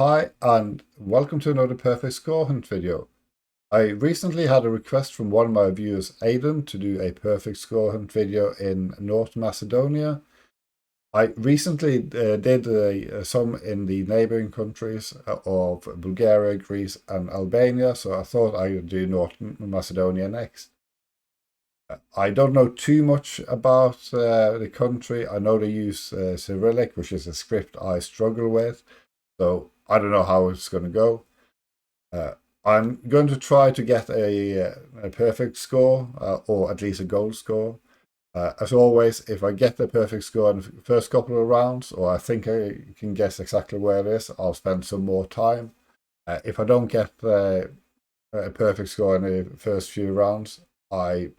Hi and welcome to another perfect score hunt video. I recently had a request from one of my viewers, Aidan, to do a perfect score hunt video in North Macedonia. I recently did some in the neighbouring countries of Bulgaria, Greece and Albania, so I thought I would do North Macedonia next. I don't know too much about the country. I know they use Cyrillic, which is a script I struggle with. So I don't know how it's going to go. I'm going to try to get a perfect score, or at least a gold score. As always, if I get the perfect score in the first couple of rounds, or I think I can guess exactly where it is, I'll spend some more time. If I don't get a perfect score in the first few rounds, I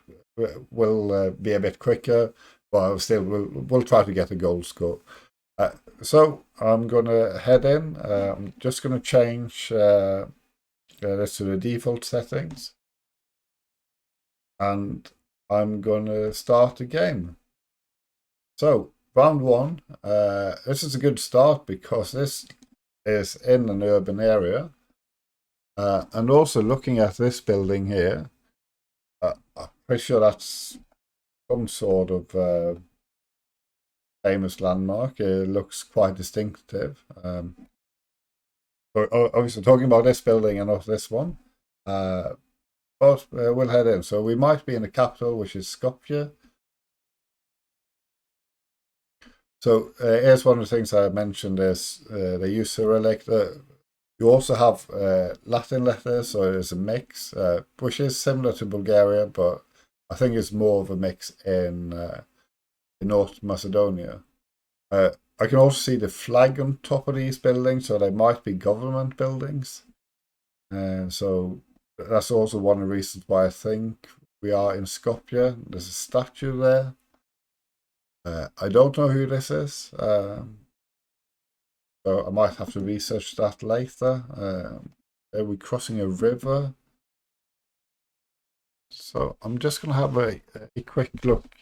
will be a bit quicker, but I'll still will try to get a gold score. So I'm going to head in. I'm just going to change this to the default settings. And I'm going to start the game. So round one, this is a good start because this is in an urban area. And also looking at this building here, I'm pretty sure that's some sort of famous landmark. It looks quite distinctive. Obviously talking about this building and not this one. But we'll head in. So we might be in the capital, which is Skopje. So here's one of the things I mentioned is they use Cyrillic. You also have Latin letters, so there's a mix, which is similar to Bulgaria, but I think it's more of a mix in North Macedonia. I can also see the flag on top of these buildings, so they might be government buildings. So that's also one of the reasons why I think we are in Skopje. There's a statue there. I don't know who this is, so I might have to research that later. Are we crossing a river? So I'm just going to have a quick look.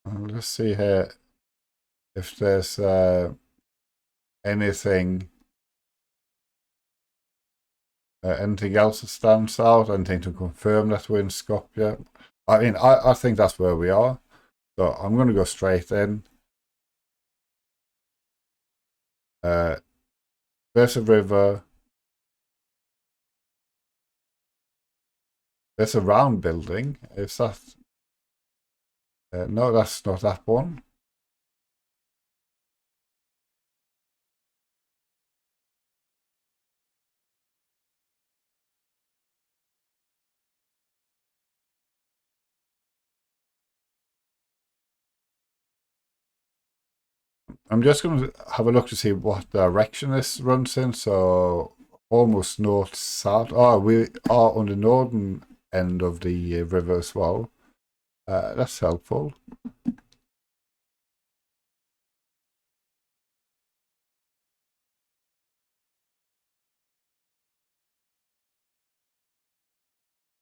Let's see here if there's anything else that stands out, anything to confirm that we're in Skopje. I mean, I think that's where we are. So I'm going to go straight in. There's a river. There's a round building. Is that... no, that's not that one. I'm just going to have a look to see what direction this runs in. So almost north-south. Oh, we are on the northern end of the river as well. That's helpful.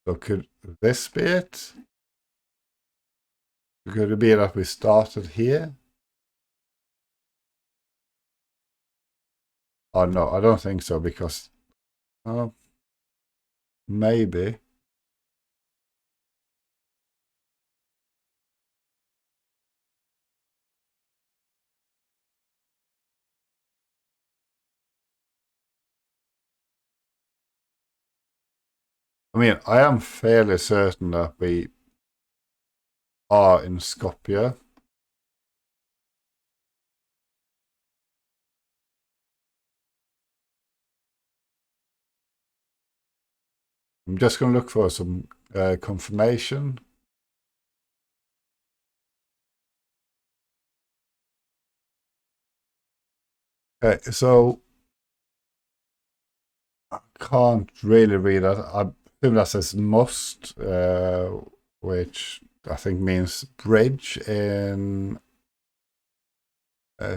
So could this be it? Could it be that we started here? Oh no, I don't think so, because maybe. I mean, I am fairly certain that we are in Skopje. I'm just going to look for some confirmation. Okay, so I can't really read that. I assume that says must, which I think means bridge in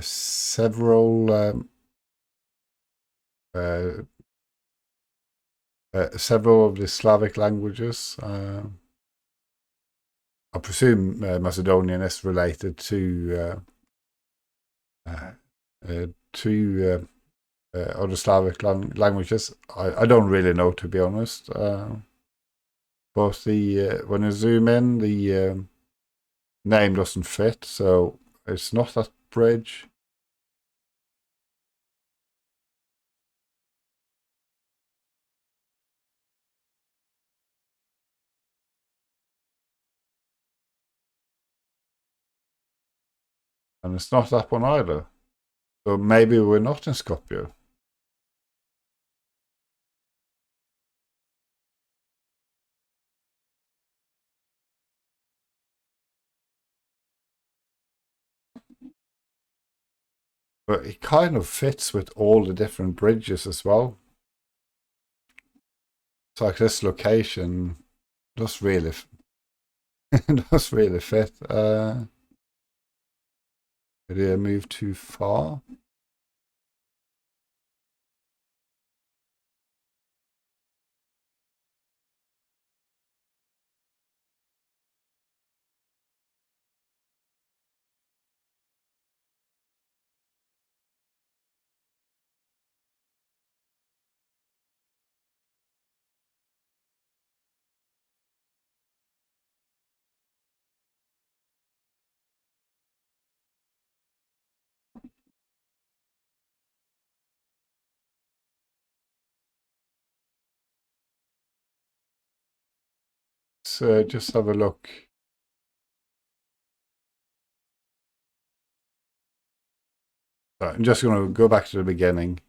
several several of the Slavic languages. I presume Macedonian is related to two other Slavic languages. I don't really know, to be honest. But when you zoom in, the name doesn't fit, so it's not that bridge. And it's not that one either. So maybe we're not in Skopje. But it kind of fits with all the different bridges as well. It's like this location does really, does really fit. Did I move too far? So just have a look. So I'm just going to go back to the beginning.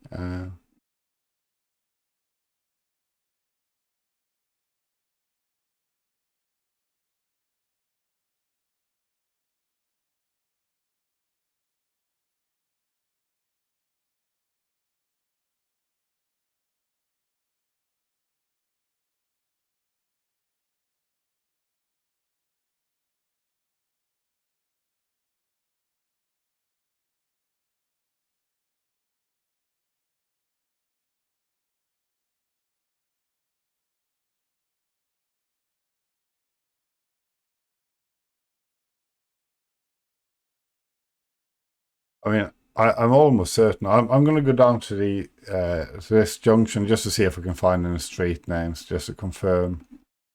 I mean, I'm almost certain. I'm going to go down to the to this junction just to see if I can find any street names, just to confirm,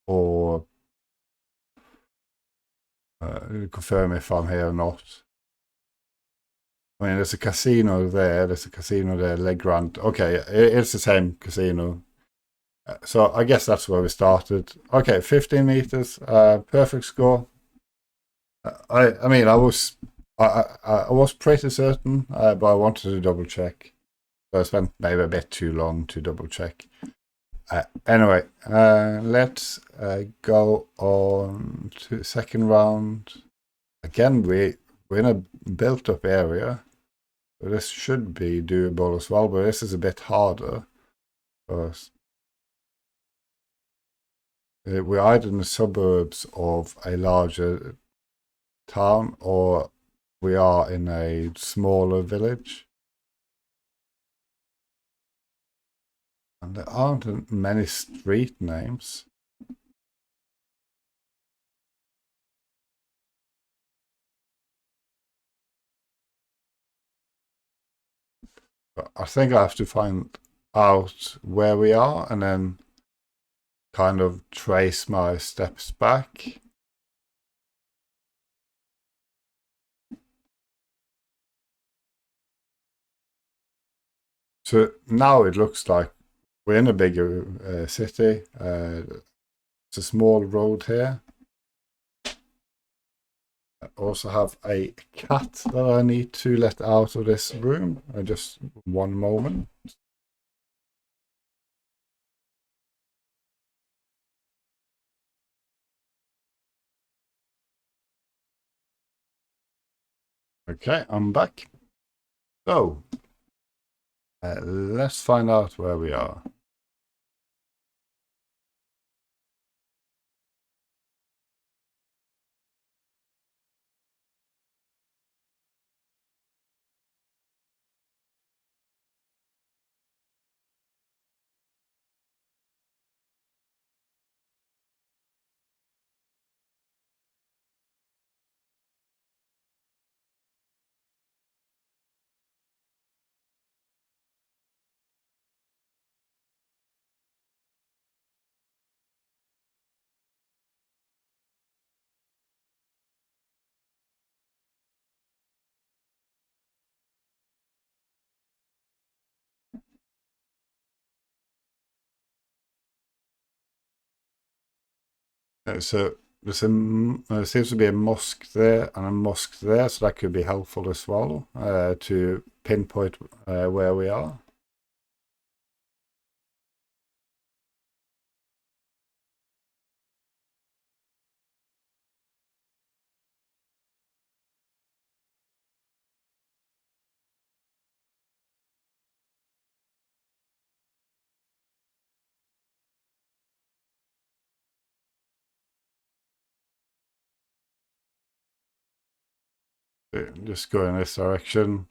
or confirm if I'm here or not. I mean, there's a casino there. There's a casino there, Le Grand. Okay, it's the same casino. So I guess that's where we started. Okay, 15 meters, perfect score. I mean, I was pretty certain, but I wanted to double check. So I spent maybe a bit too long to double check. Anyway, let's go on to the second round. Again, we're in a built-up area. So this should be doable as well, but this is a bit harder. Because we're either in the suburbs of a larger town or we are in a smaller village. And there aren't many street names. But I think I have to find out where we are and then kind of trace my steps back. So now it looks like we're in a bigger city. It's a small road here. I also have a cat that I need to let out of this room. Just one moment. Okay, I'm back. So, let's find out where we are. So there seems to be a mosque there and a mosque there, so that could be helpful as well to pinpoint where we are. Just go in this direction.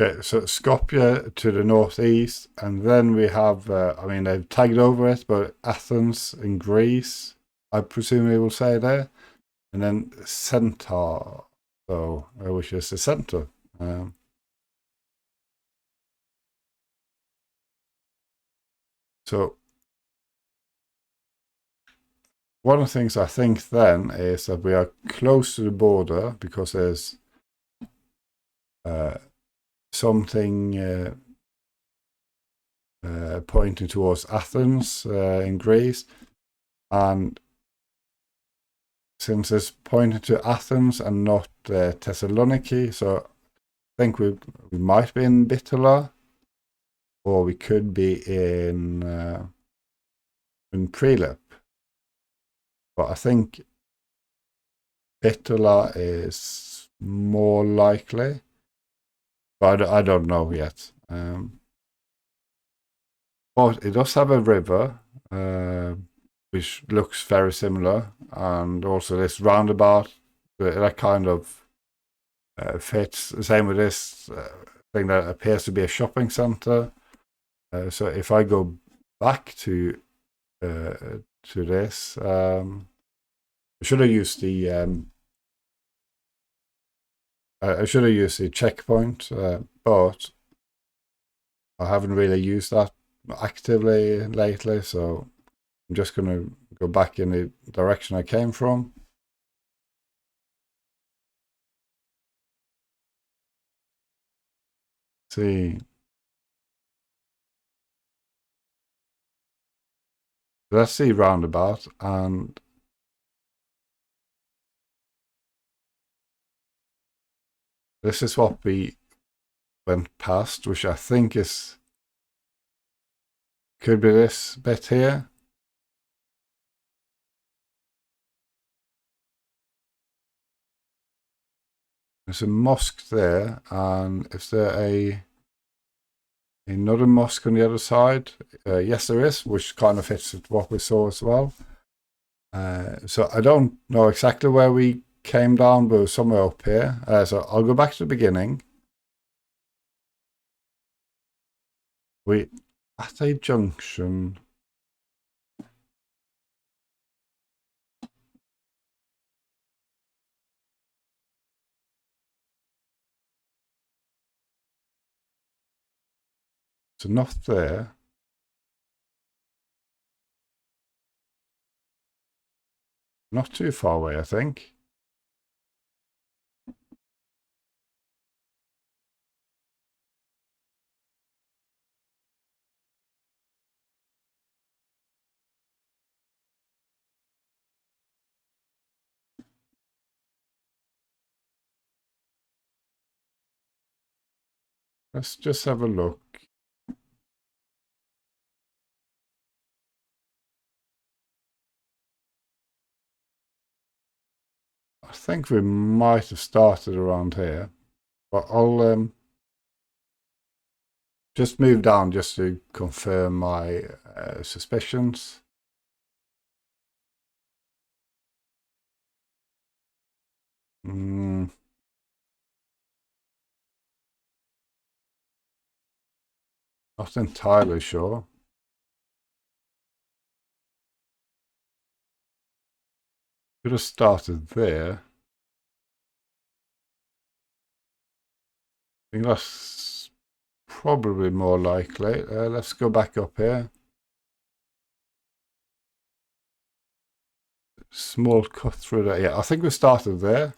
Okay, so Skopje to the northeast, and then we have, I mean, they've tagged over it, but Athens in Greece, I presume we will say there, and then Centaur, so which is the center. So one of the things I think then is that we are close to the border because there's something pointing towards Athens in Greece, and since it's pointing to Athens and not Thessaloniki, so I think we might be in Bitola, or we could be in Prilep. But I think Bitola is more likely, but I don't know yet. But it does have a river, which looks very similar, and also this roundabout that kind of fits. The same with this thing that appears to be a shopping center. So if I go back to this, I should have used the I should have used the checkpoint, but I haven't really used that actively lately, so I'm just going to go back in the direction I came from. See, that's the roundabout, and this is what we went past, which I think could be this bit here. There's a mosque there, and is there another mosque on the other side? Yes, there is, which kind of fits with what we saw as well. So I don't know exactly where we came down, but it was somewhere up here. So I'll go back to the beginning. We at a junction. So not there. Not too far away, I think. Let's just have a look. I think we might have started around here, but I'll just move down just to confirm my suspicions. Not entirely sure. Could have started there. think that's probably more likely. Let's go back up here. Small cut through there. Yeah, I think we started there.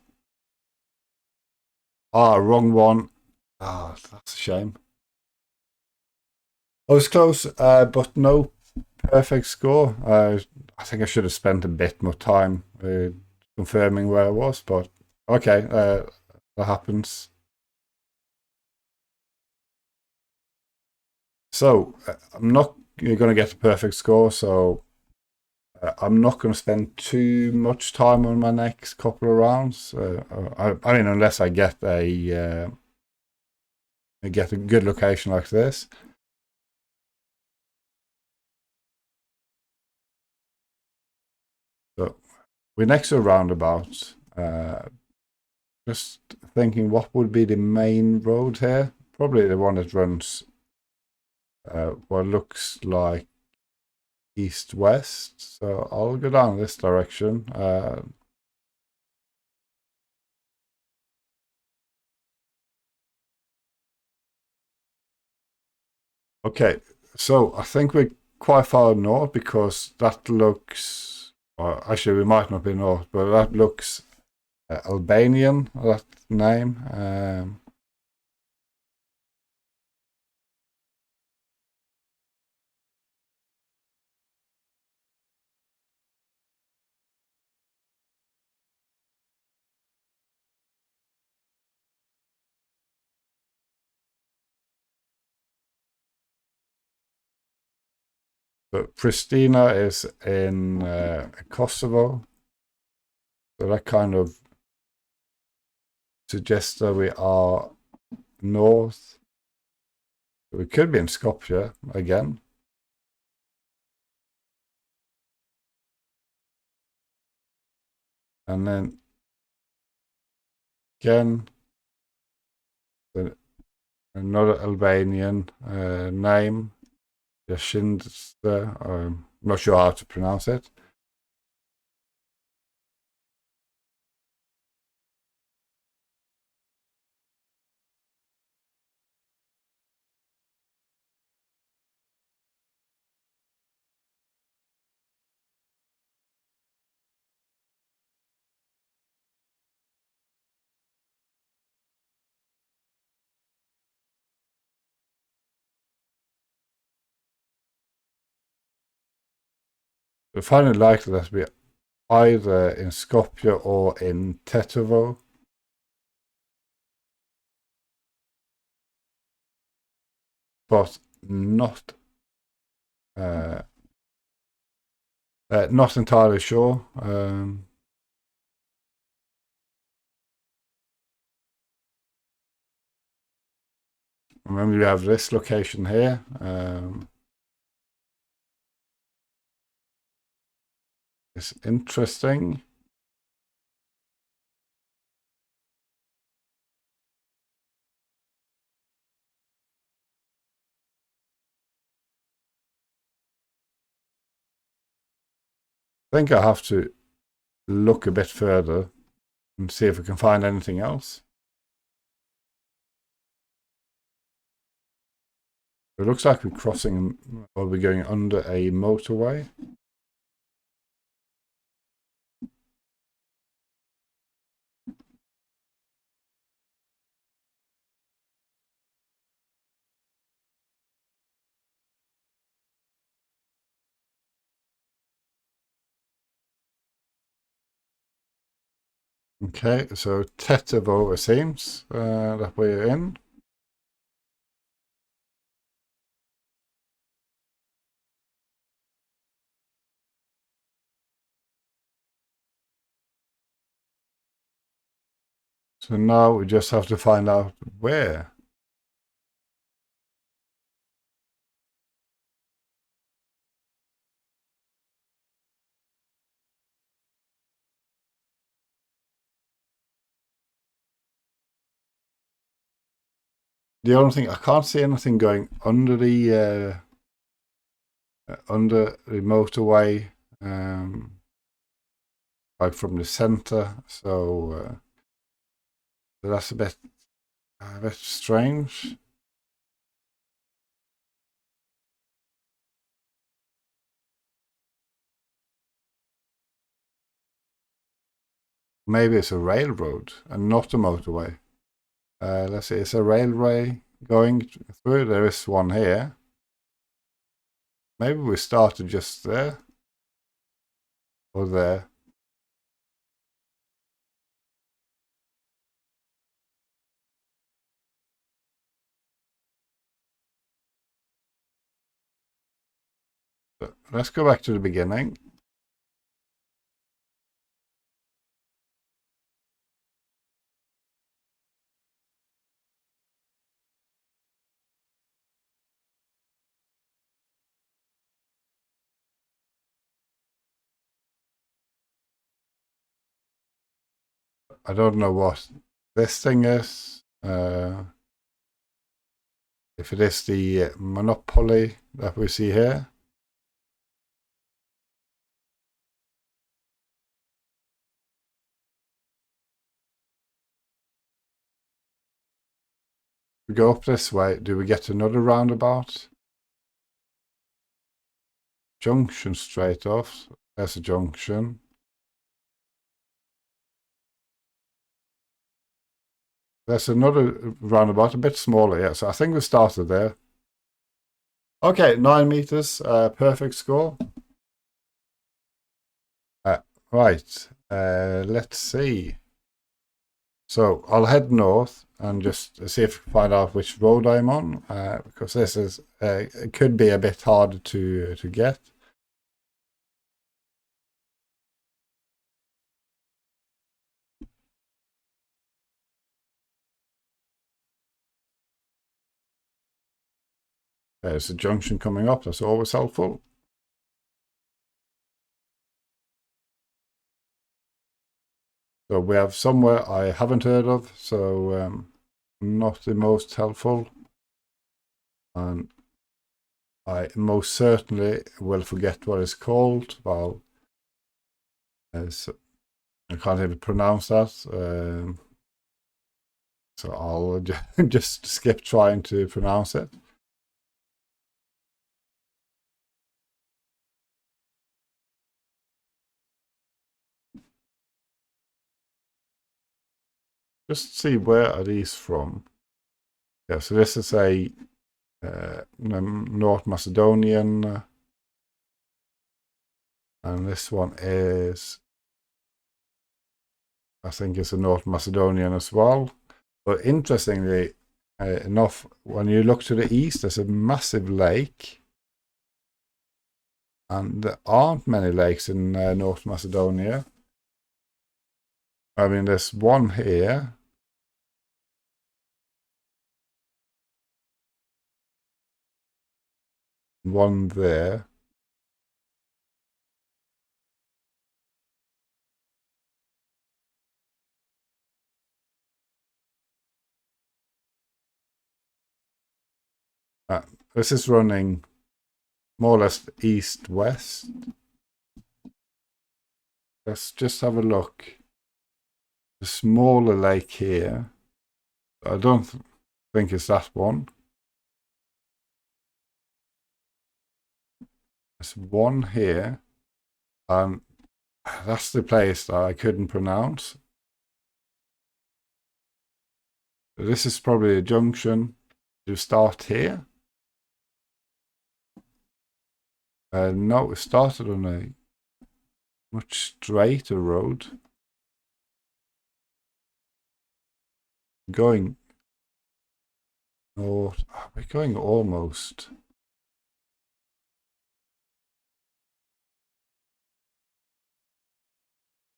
Ah, wrong one. Ah, that's a shame. I was close, but no perfect score. I think I should have spent a bit more time confirming where I was, but okay, that happens. So I'm not going to get a perfect score, so I'm not going to spend too much time on my next couple of rounds. I mean, unless I get a good location like this. So we're next to a roundabout. Just thinking, what would be the main road here? Probably the one that runs what looks like east-west. So I'll go down this direction. Okay, so I think we're quite far north because that looks, or actually we might not be north, but that looks Albanian, that name. But Pristina is in Kosovo, so that kind of suggests that we are north. We could be in Skopje again. And then again, another Albanian name, Yashinda. I'm not sure how to pronounce it. We find it likely that we either in Skopje or in Tetovo. But not not entirely sure. Remember, you have this location here. It's interesting. I think I have to look a bit further and see if we can find anything else. It looks like we're crossing, or we're going under a motorway. Okay, so Tetovo it seems that we're in. So now we just have to find out where. The only thing, I can't see anything going under the motorway, like from the center. So that's a bit A bit strange. Maybe it's a railroad and not a motorway. Let's see, it's a railway going through. There is one here. Maybe we started just there. Or there. But let's go back to the beginning. I don't know what this thing is. If it is the monopoly that we see here. We go up this way. Do we get another roundabout? Junction straight off. There's a junction. There's another roundabout, a bit smaller, yeah. So I think we started there. Okay, 9 meters, perfect score. Right, let's see. So I'll head north and just see if I can find out which road I'm on, because this is it could be a bit hard to get. There's a junction coming up. That's always helpful. So we have somewhere I haven't heard of, so not the most helpful. And I most certainly will forget what it's called. Well, I can't even pronounce that. So I'll just skip trying to pronounce it. Just see where are these from. Yeah, so this is a North Macedonian, and this one is, I think it's a North Macedonian as well. But interestingly enough, when you look to the east, there's a massive lake. And there aren't many lakes in North Macedonia. I mean, there's one here. One there. This is running more or less east-west. Let's just have a look. The smaller lake here. I don't think it's that one. There's one here. And that's the place that I couldn't pronounce. This is probably a junction. To start here. No, it started on a much straighter road. Going north. We're going almost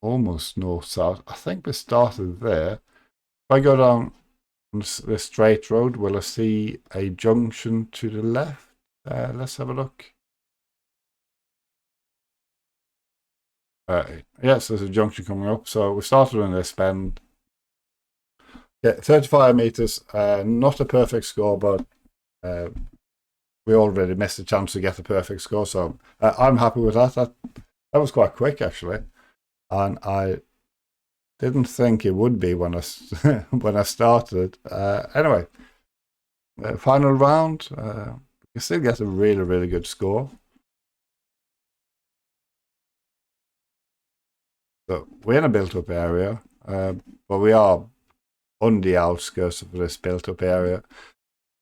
north-south. I think we started there. If I go down this straight road, will I see a junction to the left? Let's have a look. Yes, there's a junction coming up. So we started on this bend. Yeah, 35 meters. Not a perfect score, but we already missed a chance to get a perfect score. So I'm happy with that. That was quite quick, actually. And I didn't think it would be when I when I started. Anyway, final round. You still get a really good score. So we're in a built-up area, but we are on the outskirts of this built-up area.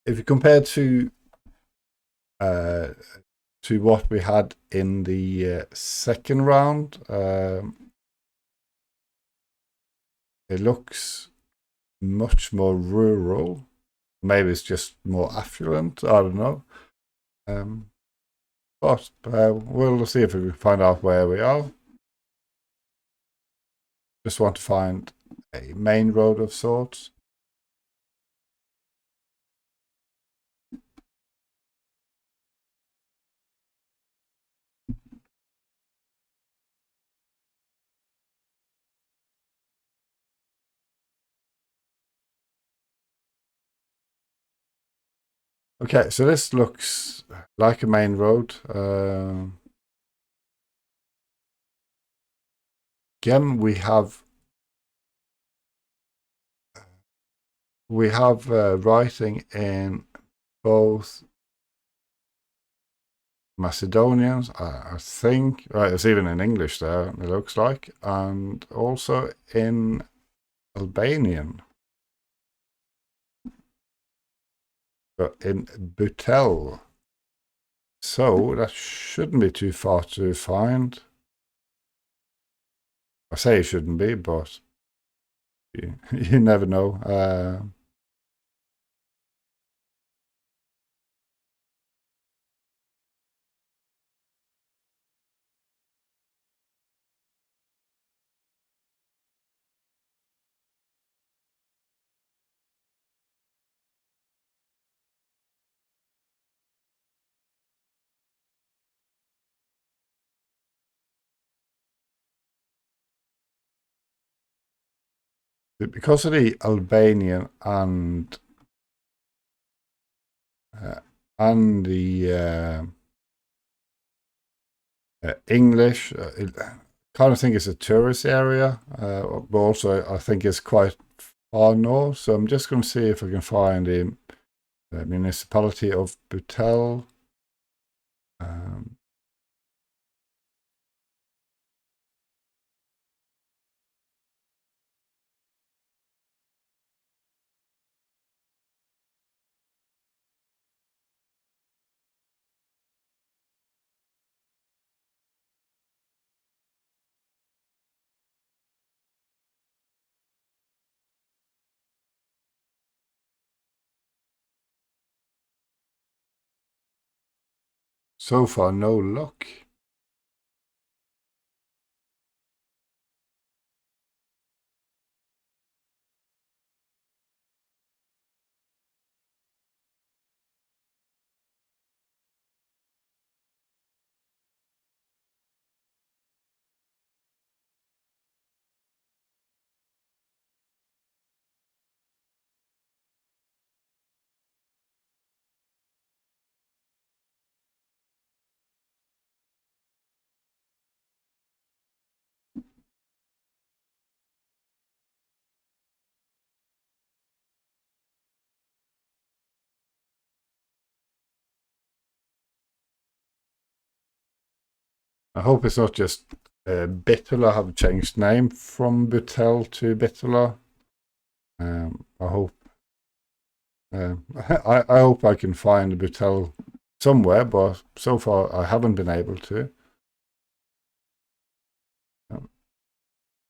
If you compare to what we had in the second round, it looks much more rural. Maybe it's just more affluent. I don't know. But we'll see if we can find out where we are. Just want to find a main road of sorts. Okay, so this looks like a main road. Again, we have writing in both Macedonians, I think. Right, it's even in English there, it looks like, and also in Albanian. But in Butel. So that shouldn't be too far to find. I say it shouldn't be, but you never know. Because of the Albanian and the English, kind of think it's a tourist area, but also I think it's quite far north. So I'm just going to see if I can find the municipality of Butel. So far, no luck. I hope it's not just Bitola have changed name from Butel to Bitola. I hope. I hope I can find Butel somewhere, but so far I haven't been able to.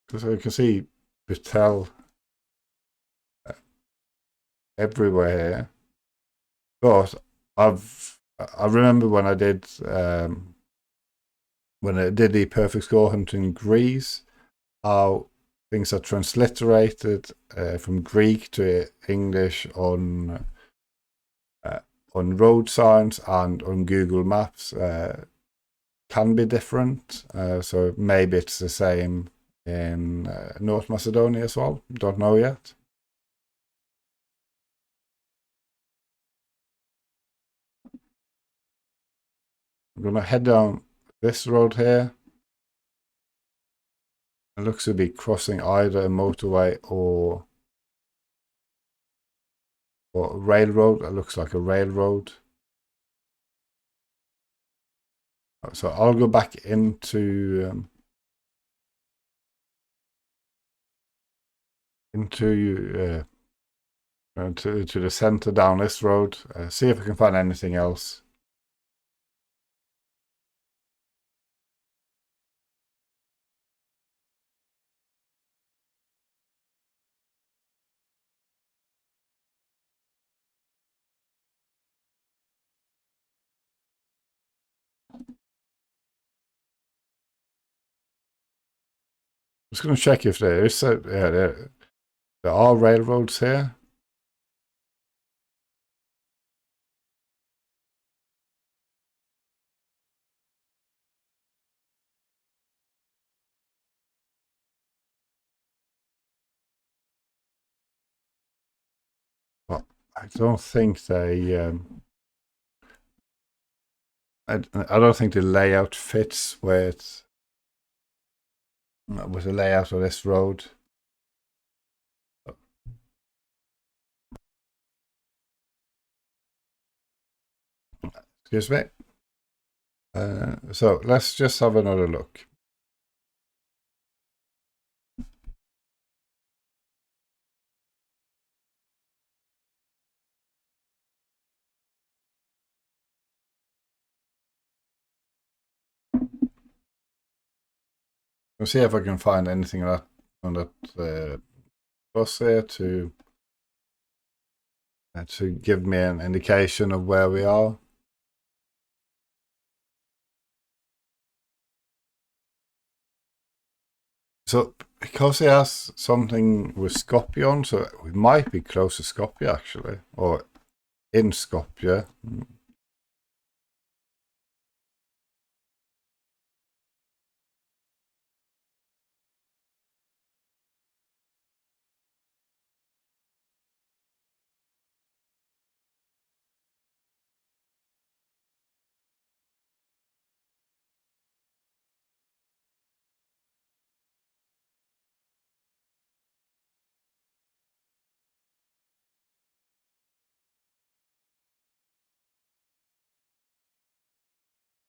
Because I can see Butel everywhere here. But I remember when I did the perfect score hunt in Greece, how things are transliterated from Greek to English on road signs and on Google Maps can be different. So maybe it's the same in North Macedonia as well. Don't know yet. I'm gonna head down this road here. It looks to be crossing either a motorway or a railroad. It looks like a railroad. So I'll go back into to the center down this road. See if I can find anything else. Just going to check if there is there are railroads here. But I don't think they I don't think the layout fits with the layout of this road. Excuse me. So let's just have another look. I'll see if I can find anything on that bus here to give me an indication of where we are. So because it has something with Skopje on, so we might be close to Skopje actually, or in Skopje.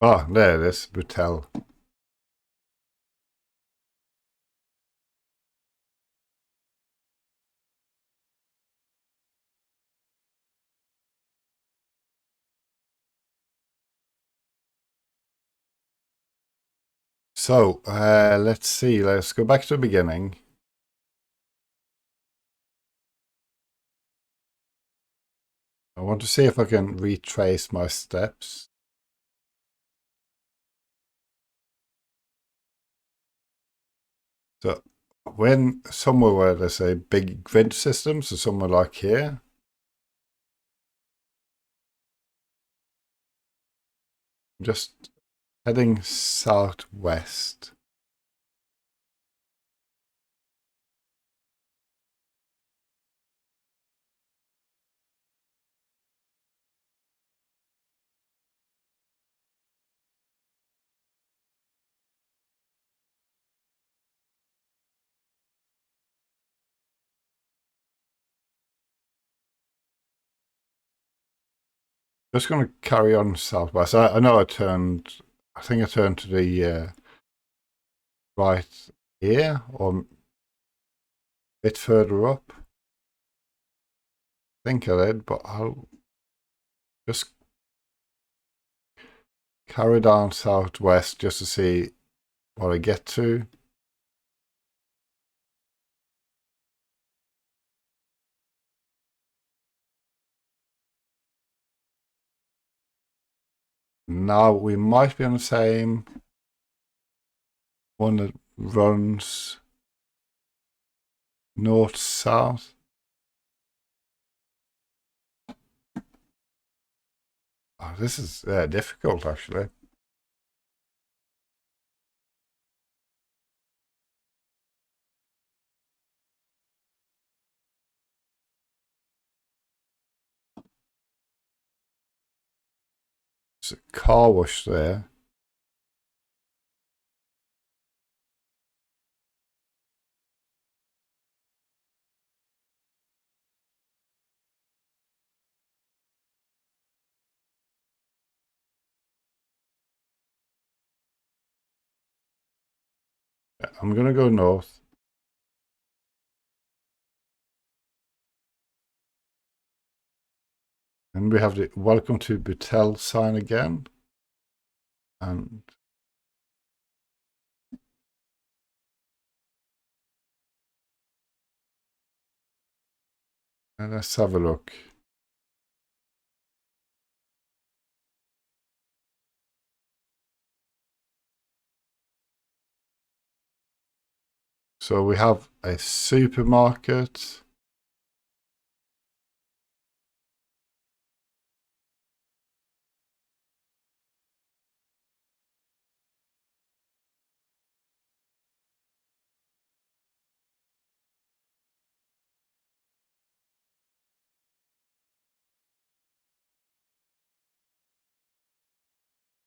Ah, there it is, Butel. So let's see. Let's go back to the beginning. I want to see if I can retrace my steps. So when somewhere where there's a big grid system, so somewhere like here, just heading southwest. Just going to carry on southwest. I know I think I turned to the right here, or a bit further up. I think I did, but I'll just carry down southwest just to see what I get to. Now we might be on the same one that runs north-south. Oh, this is difficult, actually. There's a car wash there. I'm going to go north. And we have the welcome to Butel sign again. And let's have a look. So we have a supermarket.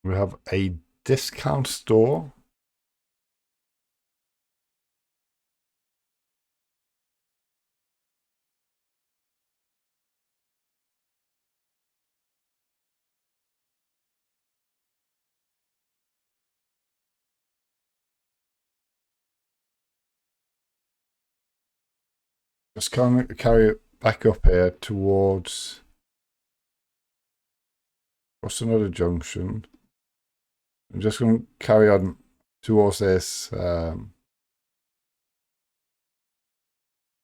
We have a discount store. Just kind of carry it back up here towards, what's another junction? I'm just going to carry on towards this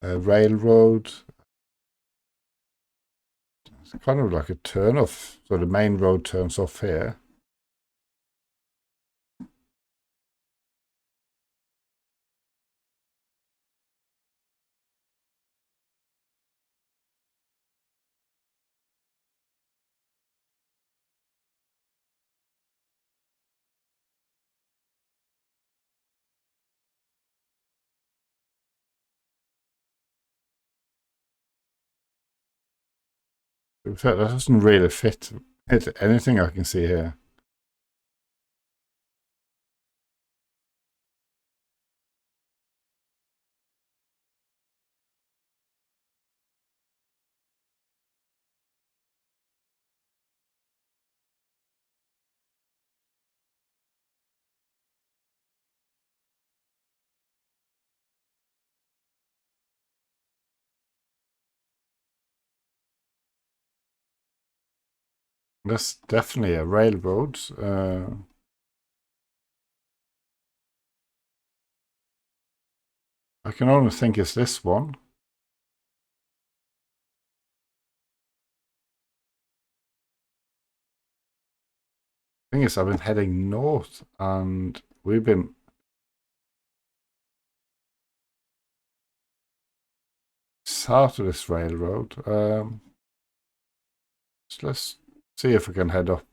railroad. It's kind of like a turn off. So the main road turns off here. In fact, that doesn't really fit anything I can see here. That's definitely a railroad. I can only think it's this one. Thing is, I've been heading north, and we've been south of this railroad. So let's see if we can head up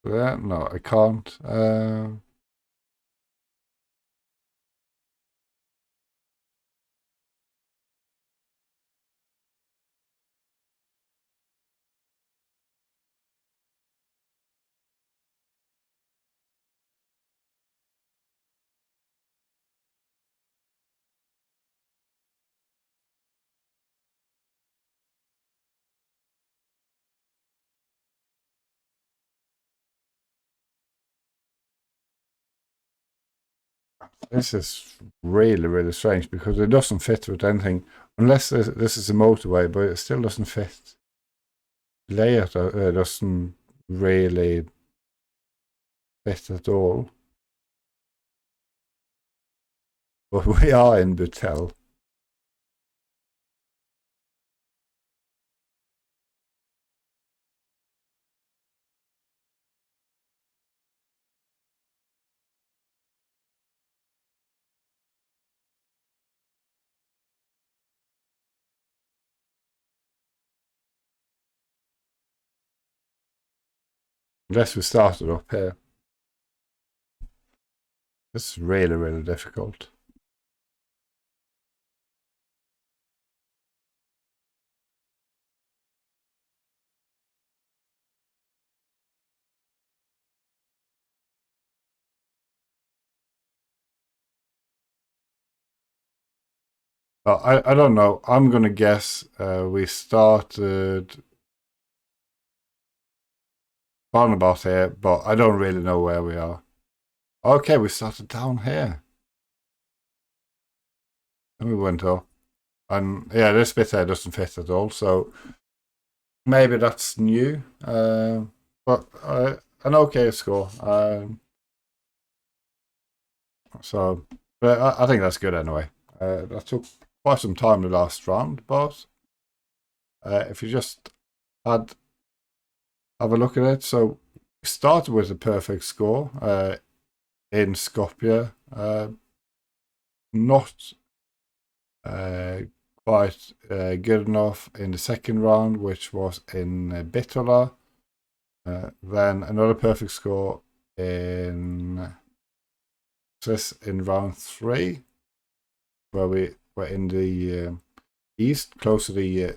there. No, I can't. This is really, really strange because it doesn't fit with anything. Unless this is a motorway, but it still doesn't fit. Layout doesn't really fit at all. But we are in Butel. Unless we started up here. It's really, really difficult. I don't know. I'm going to guess we started round about here, but I don't really know where we are. Okay, we started down here. And we went up. And yeah, this bit here doesn't fit at all, so maybe that's new. But an okay score. But I think that's good anyway. That took quite some time the last round, but if you just have a look at it, so we started with a perfect score in Skopje. Not quite good enough in the second round, which was in Bitola. Then another perfect score in round 3, where we were in the east, close to the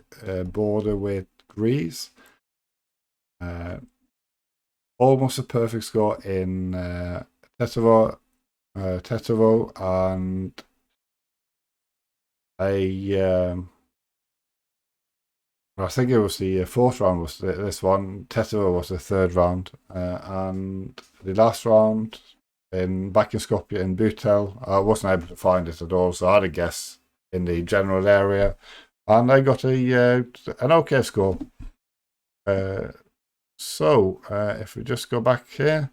border with Greece. Almost a perfect score in Tetovo, and I think it was the fourth round was this one. Tetovo was the third round, and the last round back in Skopje in Butel, I wasn't able to find it at all, so I had a guess in the general area, and I got an okay score. So if we just go back here,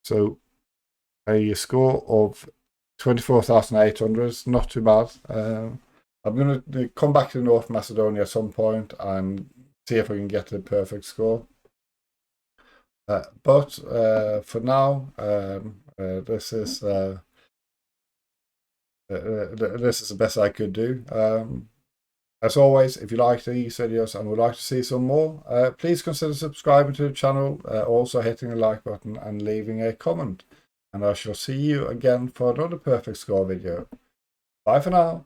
so a score of 24,800, not too bad. I'm going to come back to North Macedonia at some point and see if I can get the perfect score. But for now, this is the best I could do. As always, if you like these videos and would like to see some more, please consider subscribing to the channel, also hitting the like button and leaving a comment. And I shall see you again for another perfect score video. Bye for now.